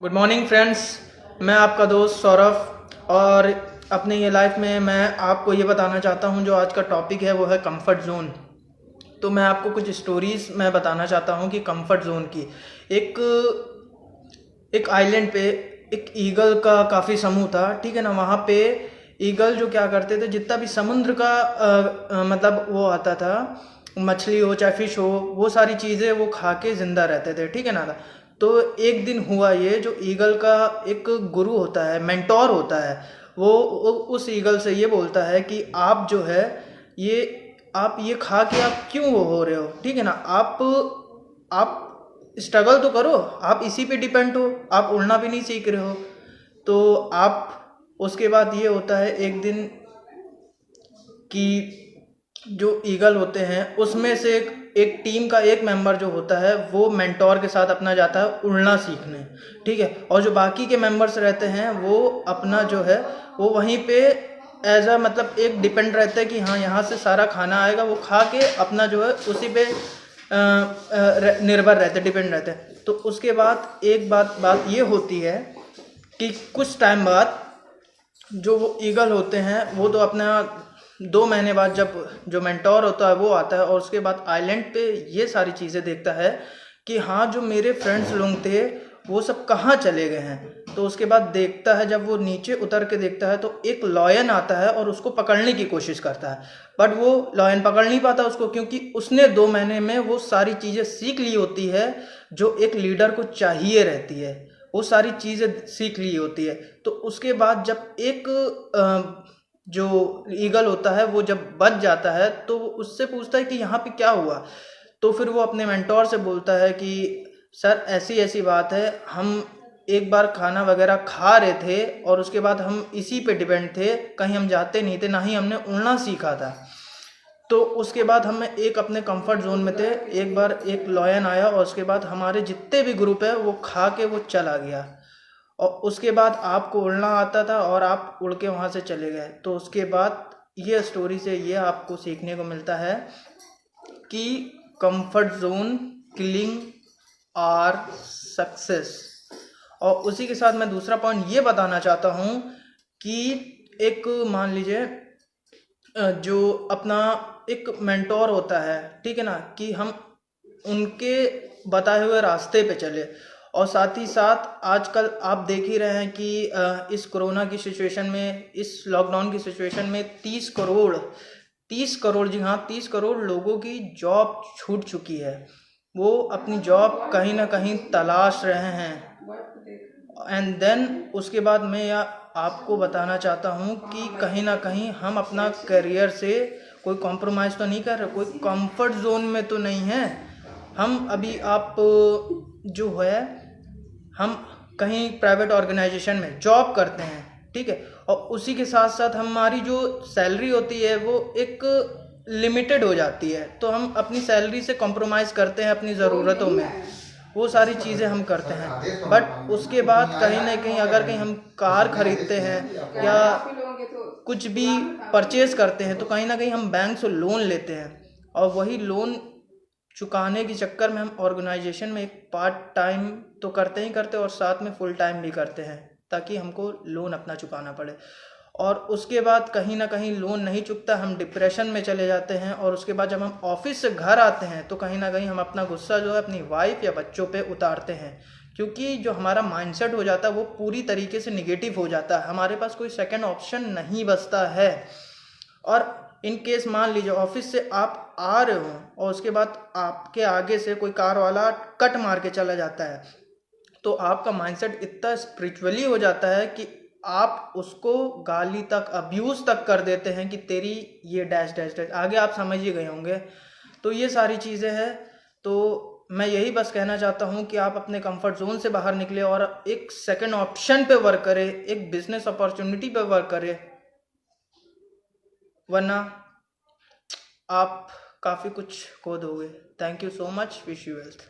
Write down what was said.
Good morning friends. मैं आपका दोस्त सौरभ और अपने ये लाइफ में मैं आपको ये बताना चाहता हूँ, जो आज का टॉपिक है वो है कंफर्ट जोन। तो मैं आपको कुछ स्टोरीज मैं बताना चाहता हूँ कि कंफर्ट जोन की। एक एक आइलैंड पे एक ईगल का काफ़ी समूह था, ठीक है ना। वहाँ पे ईगल जो क्या करते थे, जितना भी समुद्र का मतलब वो आता था, मछली हो चाहे फिश हो, वो सारी चीज़ें वो खा के ज़िंदा रहते थे, ठीक है ना। तो एक दिन हुआ ये, जो ईगल का एक गुरु होता है, मेंटोर होता है, वो उस ईगल से ये बोलता है कि आप जो है ये आप ये खा के आप क्यों वो हो रहे हो, ठीक है ना। आप स्ट्रगल तो करो, आप इसी पे डिपेंड हो, आप उड़ना भी नहीं सीख रहे हो। तो आप उसके बाद ये होता है एक दिन कि जो ईगल होते हैं उसमें से एक टीम का एक मेंबर जो होता है वो मेंटोर के साथ अपना जाता है उड़ना सीखने, ठीक है। और जो बाकी के मेंबर्स रहते हैं वो अपना जो है वो वहीं पे एज अ मतलब एक डिपेंड रहता है कि हाँ यहाँ से सारा खाना आएगा, वो खा के अपना जो है उसी पे निर्भर रहते, डिपेंड रहते हैं। तो उसके बाद एक बात ये होती है कि कुछ टाइम बाद जो वो ईगल होते हैं वो तो अपना 2 महीने बाद जब जो मेंटोर होता है वो आता है और उसके बाद आइलैंड पे ये सारी चीज़ें देखता है कि हाँ जो मेरे फ्रेंड्स लोग थे वो सब कहाँ चले गए हैं। तो उसके बाद देखता है, जब वो नीचे उतर के देखता है तो एक लॉयन आता है और उसको पकड़ने की कोशिश करता है। बट वो लॉयन पकड़ नहीं पाता उसको, क्योंकि उसने 2 महीने में वो सारी चीज़ें सीख ली होती है जो एक लीडर को चाहिए रहती है, वो सारी चीज़ें सीख ली होती है। तो उसके बाद जब एक जो ईगल होता है वो जब बच जाता है तो वो उससे पूछता है कि यहाँ पे क्या हुआ। तो फिर वो अपने मेंटोर से बोलता है कि सर ऐसी ऐसी बात है, हम एक बार खाना वगैरह खा रहे थे और उसके बाद हम इसी पे डिपेंड थे, कहीं हम जाते नहीं थे, ना ही हमने उड़ना सीखा था। तो उसके बाद हम एक अपने कंफर्ट जोन में थे, एक बार एक लॉयन आया और उसके बाद हमारे जितने भी ग्रुप है वो खा के वो चला गया। और उसके बाद आपको उड़ना आता था और आप उड़ के वहाँ से चले गए। तो उसके बाद ये स्टोरी से ये आपको सीखने को मिलता है कि comfort zone killing or success. और उसी के साथ मैं दूसरा पॉइंट ये बताना चाहता हूँ कि एक मान लीजिए जो अपना एक मेंटोर होता है, ठीक है ना, कि हम उनके बताए हुए रास्ते पे चले। और साथ ही साथ आजकल आप देख ही रहे हैं कि इस कोरोना की सिचुएशन में, इस लॉकडाउन की सिचुएशन में 30 करोड़, जी हाँ 30 करोड़ लोगों की जॉब छूट चुकी है। वो अपनी जॉब कहीं ना कहीं तलाश रहे हैं। एंड देन उसके बाद मैं आपको बताना चाहता हूँ कि कहीं ना कहीं हम अपना करियर से कोई कॉम्प्रोमाइज़ तो नहीं कर रहे, कोई कंफर्ट जोन में तो नहीं है हम अभी। आप जो है हम कहीं प्राइवेट ऑर्गेनाइजेशन में जॉब करते हैं, ठीक है, और उसी के साथ साथ हमारी जो सैलरी होती है वो एक लिमिटेड हो जाती है। तो हम अपनी सैलरी से कॉम्प्रोमाइज़ करते हैं अपनी ज़रूरतों में, वो सारी चीज़ें हम करते हैं। बट उसके बाद कहीं ना कहीं अगर कहीं हम कार खरीदते हैं या कुछ भी परचेज करते हैं तो कहीं ना कहीं हम बैंक से लोन लेते हैं, और वही लोन चुकाने के चक्कर में हम ऑर्गेनाइजेशन में एक पार्ट टाइम तो करते ही करते और साथ में फुल टाइम भी करते हैं, ताकि हमको लोन अपना चुकाना पड़े। और उसके बाद कहीं ना कहीं लोन नहीं चुकता, हम डिप्रेशन में चले जाते हैं। और उसके बाद जब हम ऑफिस से घर आते हैं तो कहीं ना कहीं हम अपना गुस्सा जो है अपनी वाइफ या बच्चों पे उतारते हैं, क्योंकि जो हमारा माइंडसेट हो जाता है वो पूरी तरीके से निगेटिव हो जाता है, हमारे पास कोई सेकंड ऑप्शन नहीं बचता है। और इन केस मान लीजिए ऑफिस से आप आ रहे हो और उसके बाद आपके आगे से कोई कार वाला कट मार के चला जाता है, तो आपका माइंडसेट इतना स्पिरिचुअली हो जाता है कि आप उसको गाली तक, अब्यूज तक कर देते हैं कि तेरी ये डैश डैश डैश, आगे आप समझ ही गए होंगे। तो ये सारी चीज़ें हैं। तो मैं यही बस कहना चाहता हूँ कि आप अपने कंफर्ट जोन से बाहर निकले और एक सेकंड ऑप्शन पे वर्क करें, एक बिजनेस अपॉर्चुनिटी पे वर्क करें, वरना आप काफ़ी कुछ खो दोगे। Thank you so much, wish you wealth.